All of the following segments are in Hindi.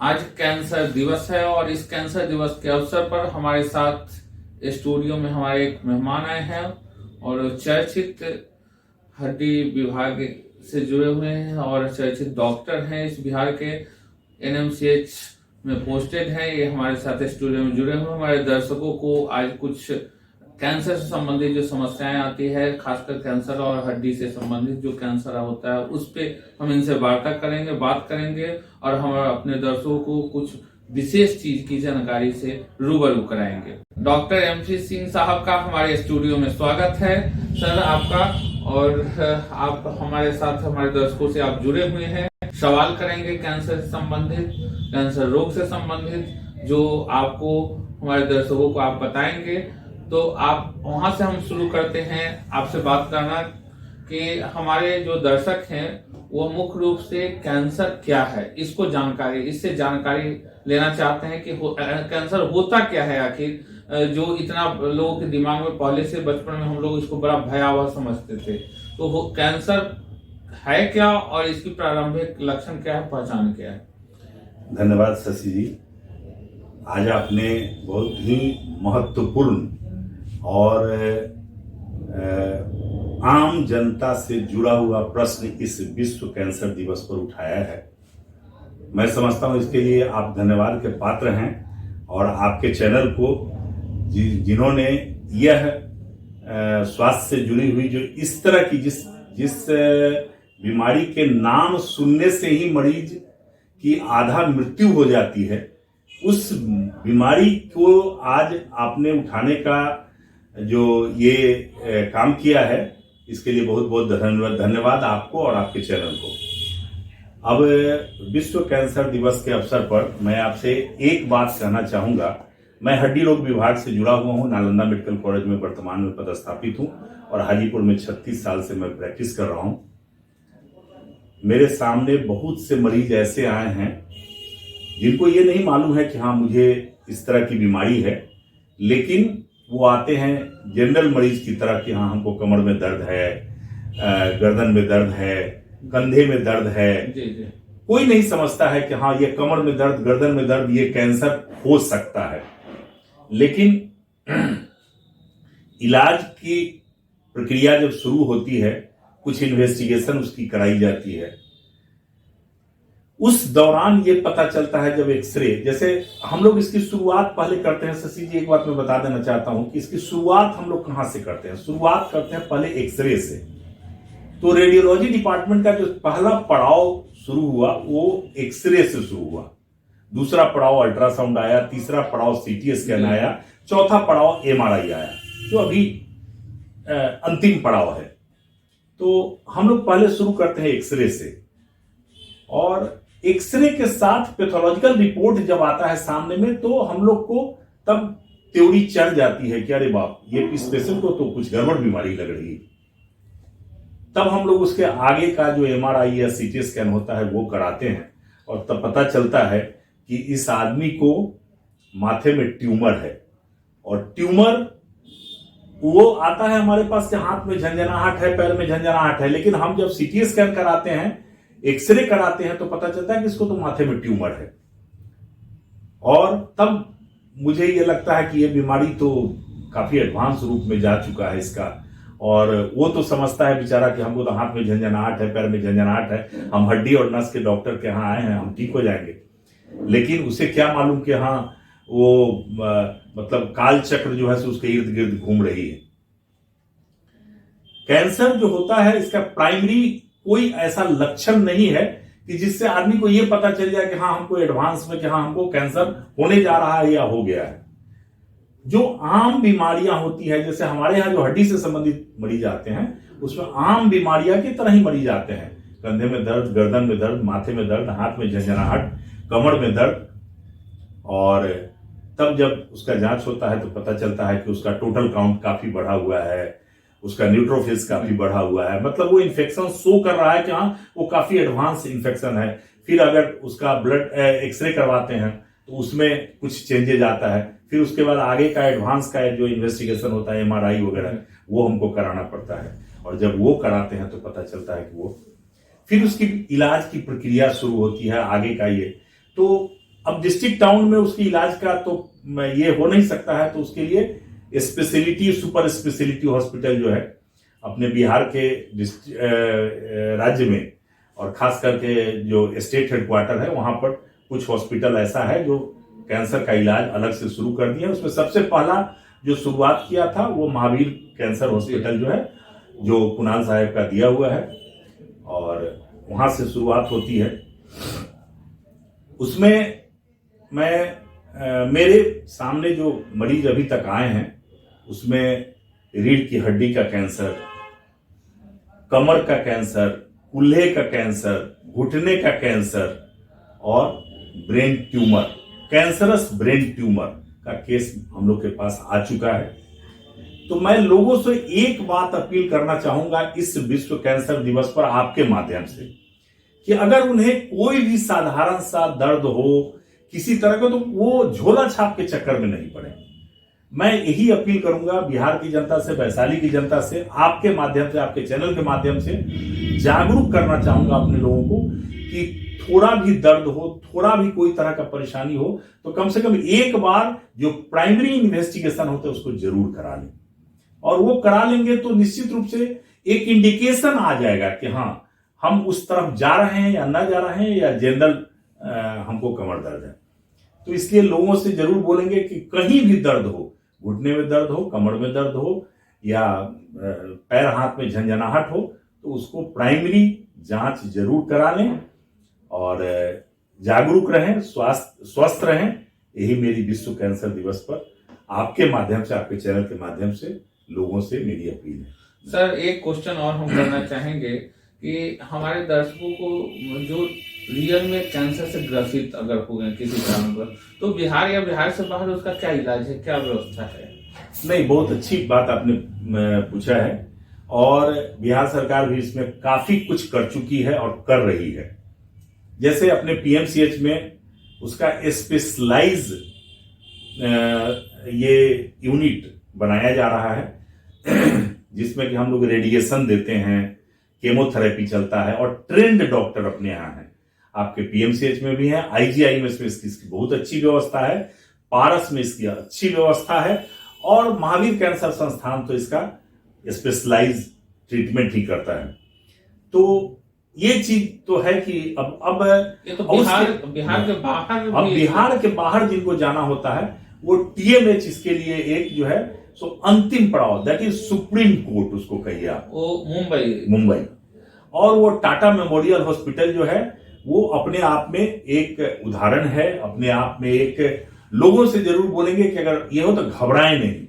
आज कैंसर दिवस है और इस कैंसर दिवस के अवसर पर हमारे साथ स्टूडियो में हमारे एक मेहमान आए हैं और चर्चित हड्डी विभाग से जुड़े हुए हैं और चर्चित डॉक्टर हैं इस बिहार के। एनएमसीएच में पोस्टेड हैं। ये हमारे साथ स्टूडियो में जुड़े हुए हमारे दर्शकों को आज कुछ कैंसर से संबंधित जो समस्याएं आती है, खासकर कैंसर और हड्डी से संबंधित जो कैंसर होता है उस पे हम इनसे बात करेंगे और हम अपने दर्शकों को कुछ विशेष चीज की जानकारी से रूबरू कराएंगे। डॉक्टर एमसी सिंह साहब का हमारे स्टूडियो में स्वागत है सर आपका। और आप हमारे साथ हमारे दर्शकों से आप जुड़े हुए हैं, सवाल करेंगे कैंसर से संबंधित, कैंसर रोग से संबंधित जो आपको हमारे दर्शकों को आप बताएंगे। तो आप वहां से हम शुरू करते हैं आपसे बात करना कि हमारे जो दर्शक हैं वो मुख्य रूप से कैंसर क्या है इससे जानकारी लेना चाहते हैं कि कैंसर होता क्या है आखिर, जो इतना लोगों के दिमाग में पहले से बचपन में हम लोग इसको बड़ा भयावह समझते थे। तो कैंसर है क्या और इसकी प्रारंभिक लक्षण क्या है, पहचान क्या है? धन्यवाद शशि जी। आज आपने बहुत ही महत्वपूर्ण और आम जनता से जुड़ा हुआ प्रश्न इस विश्व कैंसर दिवस पर उठाया है। मैं समझता हूं इसके लिए आप धन्यवाद के पात्र हैं और आपके चैनल को जिन्होंने यह स्वास्थ्य से जुड़ी हुई जो इस तरह की जिस बीमारी के नाम सुनने से ही मरीज की आधा मृत्यु हो जाती है, उस बीमारी को आज आपने उठाने का जो ये काम किया है, इसके लिए बहुत बहुत धन्यवाद आपको और आपके चैनल को। अब विश्व कैंसर दिवस के अवसर पर मैं आपसे एक बात कहना चाहूंगा। मैं हड्डी रोग विभाग से जुड़ा हुआ हूं, नालंदा मेडिकल कॉलेज में वर्तमान में पदस्थापित हूं और हाजीपुर में 36 साल से मैं प्रैक्टिस कर रहा हूं। मेरे सामने बहुत से मरीज ऐसे आए हैं जिनको ये नहीं मालूम है कि हाँ मुझे इस तरह की बीमारी है, लेकिन वो आते हैं जनरल मरीज की तरह कि हाँ हमको कमर में दर्द है, गर्दन में दर्द है, कंधे में दर्द है। जी। कोई नहीं समझता है कि हाँ ये कमर में दर्द, गर्दन में दर्द, ये कैंसर हो सकता है। लेकिन इलाज की प्रक्रिया जब शुरू होती है, कुछ इन्वेस्टिगेशन उसकी कराई जाती है, उस दौरान ये पता चलता है जब एक्सरे, जैसे हम लोग इसकी शुरुआत पहले करते हैं शशि जी, एक बात मैं बता देना चाहता हूं कि इसकी शुरुआत हम लोग कहां से करते हैं। शुरुआत करते हैं पहले एक्सरे से। तो रेडियोलॉजी डिपार्टमेंट का जो पहला पड़ाव शुरू हुआ वो एक्सरे से शुरू हुआ। दूसरा पड़ाव अल्ट्रासाउंड आया, तीसरा पड़ाव सीटी स्कैन आया, चौथा पड़ाव एमआरआई आया जो अभी अंतिम पड़ाव है। तो हम लोग पहले शुरू करते हैं एक्सरे से और एक्सरे के साथ पैथोलॉजिकल रिपोर्ट जब आता है सामने में तो हम लोग को तब थ्योरी चढ़ जाती है कि अरे बाप ये इस पेशेंट को तो कुछ गड़बड़ बीमारी लग रही है। तब हम लोग उसके आगे का जो एमआरआई या सीटी स्कैन होता है वो कराते हैं और तब पता चलता है कि इस आदमी को माथे में ट्यूमर है। और ट्यूमर वो आता है हमारे पास कि हाथ में झंझनाहट है, पैर में झंझनाहट है, लेकिन हम जब सीटी स्कैन कराते हैं, एक्सरे कराते हैं तो पता चलता है कि इसको तो माथे में ट्यूमर है। और तब मुझे ये लगता है कि ये बीमारी तो काफी एडवांस रूप में जा चुका है इसका। और वो तो समझता है बेचारा कि हमको तो हाथ में झंझनाहट है, पैर में झंझनाहट है, हम हड्डी और नस के डॉक्टर के यहाँ आए हैं, हम ठीक हो जाएंगे। लेकिन उसे क्या मालूम कि हाँ वो मतलब काल चक्र जो है उसके इर्द गिर्द घूम रही है। कैंसर जो होता है इसका प्राइमरी कोई ऐसा लक्षण नहीं है कि जिससे आदमी को यह पता चल जाए कि हाँ हमको एडवांस में कि हाँ हमको कैंसर होने जा रहा है या हो गया है। जो आम बीमारियां होती है, जैसे हमारे यहाँ जो हड्डी से संबंधित मरीज आते हैं उसमें आम बीमारियां की तरह ही मरीज आते हैं। कंधे में दर्द, गर्दन में दर्द, माथे में दर्द, हाथ में झंझनाहट, कमर में दर्द। और तब जब उसका जांच होता है तो पता चलता है कि उसका टोटल काउंट काफी बढ़ा हुआ है, उसका न्यूट्रोफिल्स काफी बढ़ा हुआ है, मतलब वो इन्फेक्शन शो कर रहा है कि हाँ वो काफी एडवांस इन्फेक्शन है। फिर अगर उसका ब्लड एक्सरे करवाते हैं तो उसमें कुछ चेंजेज आता है। फिर उसके बाद आगे का एडवांस का जो इन्वेस्टिगेशन होता है, एमआरआई वगैरह, वो हमको कराना पड़ता है। और जब वो कराते हैं तो पता चलता है कि वो फिर उसकी इलाज की प्रक्रिया शुरू होती है आगे का। ये तो अब डिस्ट्रिक्ट टाउन में उसकी इलाज का तो ये हो नहीं सकता है, तो उसके लिए स्पेशलिटी सुपर स्पेशलिटी हॉस्पिटल जो है अपने बिहार के राज्य में और खास करके जो स्टेट हेडक्वार्टर है वहां पर कुछ हॉस्पिटल ऐसा है जो कैंसर का इलाज अलग से शुरू कर दिया। उसमें सबसे पहला जो शुरुआत किया था वो महावीर कैंसर हॉस्पिटल जो है, जो कुणाल साहब का दिया हुआ है, और वहां से शुरुआत होती है। उसमें मैं मेरे सामने जो मरीज अभी तक आए हैं उसमें रीढ़ की हड्डी का कैंसर, कमर का कैंसर, कूल्हे का कैंसर, घुटने का कैंसर और brain tumour, cancerous brain tumour का केस हम लोग के पास आ चुका है। तो मैं लोगों से एक बात अपील करना चाहूंगा इस विश्व कैंसर दिवस पर आपके माध्यम से, कि अगर उन्हें कोई भी साधारण सा दर्द हो किसी तरह का, तो वो झोला छाप के चक्कर में नहीं पड़े। मैं यही अपील करूंगा बिहार की जनता से, वैशाली की जनता से, आपके माध्यम से, आपके चैनल के माध्यम से जागरूक करना चाहूंगा अपने लोगों को कि थोड़ा भी दर्द हो, थोड़ा भी कोई तरह का परेशानी हो, तो कम से कम एक बार जो प्राइमरी इन्वेस्टिगेशन होता है उसको जरूर करा लें। और वो करा लेंगे तो निश्चित रूप से एक इंडिकेशन आ जाएगा कि हाँ हम उस तरफ जा रहे हैं या ना जा रहे हैं, या जनरल हमको कमर दर्द है। तो इसलिए लोगों से जरूर बोलेंगे कि कहीं भी दर्द हो, घुटने में दर्द हो, कमर में दर्द हो, या पैर हाथ में झंझनाहट हो, तो उसको प्राइमरी जांच जरूर करा लें और जागरूक रहें, स्वस्थ रहें। यही मेरी विश्व कैंसर दिवस पर आपके माध्यम से, आपके चैनल के माध्यम से लोगों से मेरी अपील है। सर एक क्वेश्चन और हम करना चाहेंगे कि हमारे दर्शकों को जो रियल में कैंसर से ग्रसित अगर हो गए किसी कारण पर, तो बिहार या बिहार से बाहर उसका क्या इलाज है, क्या व्यवस्था है? नहीं, बहुत अच्छी बात आपने पूछा है, और बिहार सरकार भी इसमें काफी कुछ कर चुकी है और कर रही है। जैसे अपने पीएमसीएच में उसका स्पेशलाइज ये यूनिट बनाया जा रहा है जिसमें कि हम लोग रेडिएशन देते हैं, केमोथेरेपी चलता है, और ट्रेंड डॉक्टर अपने यहाँ हैं। आपके पीएमसीएच में भी है, आईजीआई में इसकी बहुत अच्छी व्यवस्था है, पारस में इसकी अच्छी व्यवस्था है, और महावीर कैंसर संस्थान तो इसका स्पेशलाइज ट्रीटमेंट ही करता है। तो ये चीज तो है कि अब ये तो बिहार के बाहर, अब बिहार के बाहर जिनको जाना होता है वो टीएमएच इसके लिए एक जो है सो अंतिम पड़ाव, दैट इज सुप्रीम कोर्ट उसको कहिए आप, वो मुंबई। और वो टाटा मेमोरियल हॉस्पिटल जो है वो अपने आप में एक उदाहरण है, अपने आप में एक, लोगों से जरूर बोलेंगे कि अगर ये हो तो घबराएं नहीं।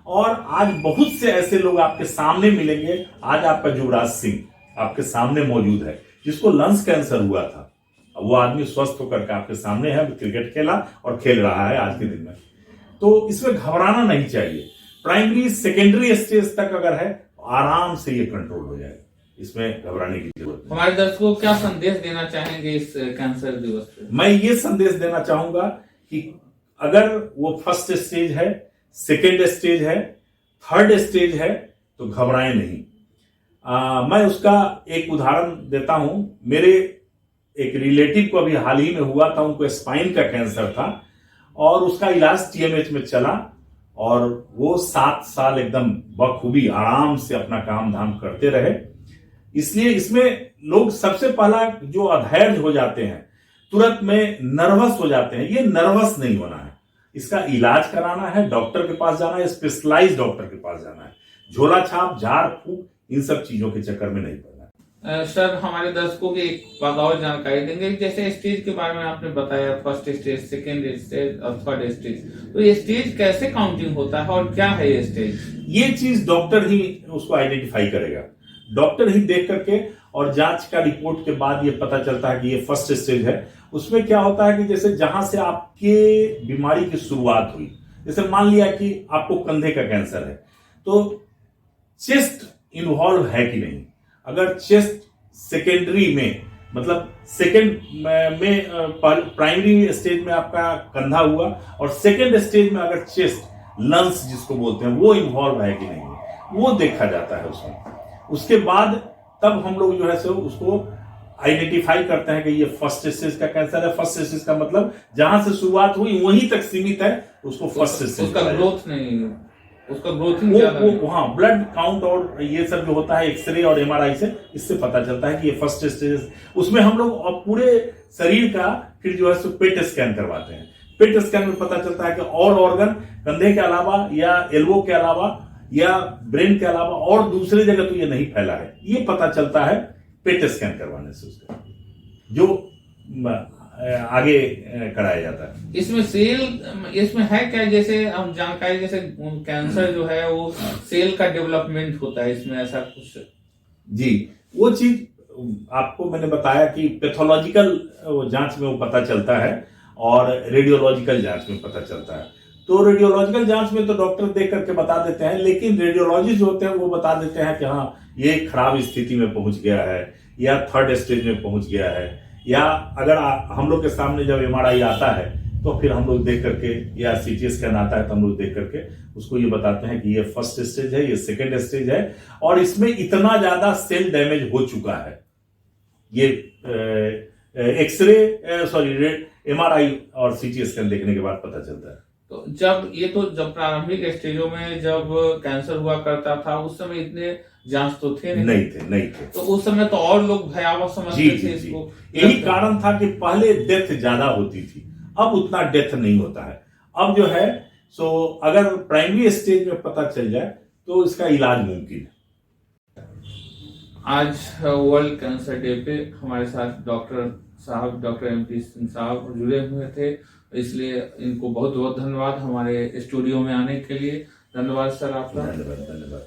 और आज बहुत से ऐसे लोग आपके सामने मिलेंगे। आज आपका युवराज सिंह आपके सामने मौजूद है जिसको लंग्स कैंसर हुआ था, वो आदमी स्वस्थ होकर के आपके सामने है, क्रिकेट खेला और खेल रहा है आज के दिन में। तो इसमें घबराना नहीं चाहिए। प्राइमरी सेकेंडरी स्टेज तक अगर है आराम से ये कंट्रोल हो जाएगा, इसमें घबराने की जरूरत नहीं। हमारे दर्शकों को क्या संदेश देना चाहेंगे इस कैंसर दिवस पे? मैं ये संदेश देना चाहूंगा कि अगर वो फर्स्ट स्टेज है, सेकेंड स्टेज है, थर्ड स्टेज है, तो घबराएं नहीं। मैं उसका एक उदाहरण देता हूं। मेरे एक रिलेटिव को अभी हाल ही में हुआ था, उनको स्पाइन का कैंसर था और उसका इलाज टीएमएच में चला और वो 7 साल एकदम बखूबी आराम से अपना काम धाम करते रहे। इसलिए इसमें लोग सबसे पहला जो अधैर्य हो जाते हैं, तुरंत में नर्वस हो जाते हैं। ये नर्वस नहीं होना है, इसका इलाज कराना है, डॉक्टर के पास जाना है, स्पेशलाइज्ड डॉक्टर के पास जाना है। झोला छाप, झाड़ फूक, इन सब चीजों के चक्कर में नहीं पड़ना। सर हमारे दर्शकों को एक बात और जानकारी देंगे, जैसे स्टेज के बारे में आपने बताया, फर्स्ट स्टेज, सेकेंड स्टेज और थर्ड स्टेज, तो ये स्टेज कैसे काउंटिंग होता है और क्या है ये स्टेज? ये चीज डॉक्टर ही उसको आइडेंटिफाई करेगा, डॉक्टर ही देख करके, और जांच का रिपोर्ट के बाद ये पता चलता है कि ये फर्स्ट स्टेज है। उसमें क्या होता है कि जैसे जहां से आपके बीमारी की शुरुआत हुई, जैसे मान लिया कि आपको कंधे का कैंसर है, तो चेस्ट इन्वॉल्व है कि नहीं। अगर चेस्ट सेकेंडरी में, मतलब सेकेंड में प्राइमरी स्टेज में आपका कंधा हुआ और सेकेंड स्टेज में अगर चेस्ट, लंग्स जिसको बोलते हैं, वो इन्वॉल्व है कि नहीं, वो देखा जाता है उसमें। उसके बाद तब हम लोग जो है सो उसको आइडेंटिफाई करते हैं कि ये फर्स्ट स्टेज का कैंसर है। फर्स्ट स्टेज का मतलब जहां से शुरुआत हुई वहीं तक सीमित है, उसको फर्स्ट स्टेज। उसका ग्रोथ नहीं, उसका ग्रोथिंग वो हाँ, ब्लड काउंट और ये सब जो होता है एक्सरे और एमआरआई से, इससे पता चलता है कि ये फर्स्ट स्टेज। उसमें हम लोग पूरे शरीर का फिर जो है सो पेट स्कैन करवाते हैं। पेट स्कैन में पता चलता है कि और ऑर्गन कंधे के अलावा या एल्बो के अलावा या ब्रेन के अलावा और दूसरी जगह तो ये नहीं फैला है, ये पता चलता है पेट स्कैन करवाने से उसका, जो आगे कराया जाता है। इसमें है क्या, जैसे हम जानकारी, जैसे कैंसर जो है वो सेल का डेवलपमेंट होता है, इसमें ऐसा कुछ? जी, वो चीज आपको मैंने बताया कि पैथोलॉजिकल जांच में वो पता चलता है और रेडियोलॉजिकल जांच में पता चलता है। तो रेडियोलॉजिकल जांच में तो डॉक्टर देख करके बता देते हैं, लेकिन रेडियोलॉजिस्ट जो होते हैं वो बता देते हैं कि हाँ ये खराब स्थिति में पहुंच गया है या थर्ड स्टेज में पहुंच गया है, या अगर हम लोग के सामने जब एमआरआई आता है तो फिर हम लोग देख करके, या सीटी स्कैन आता है तो हम लोग देख करके उसको ये बताते हैं कि ये फर्स्ट स्टेज है, ये सेकेंड स्टेज है, और इसमें इतना ज्यादा सेल डैमेज हो चुका है। ये एक्सरे एमआरआई और सीटी स्कैन देखने के बाद पता चलता है। तो जब प्रारंभिक स्टेजों में जब कैंसर हुआ करता था उस समय इतने जांच तो थे नहीं थे। तो उस समय तो और लोग भयावह समझते थे इसको। यही कारण था कि पहले डेथ ज्यादा होती थी, अब उतना डेथ नहीं होता है। अब जो है सो अगर प्राइमरी स्टेज में पता चल जाए तो इसका इलाज मुमकिन है। आज वर्ल्ड कैंसर डे पे हमारे साथ डॉक्टर MP सिंह साहब जुड़े हुए थे, इसलिए इनको बहुत बहुत धन्यवाद हमारे स्टूडियो में आने के लिए। धन्यवाद सर आपका। धन्यवाद।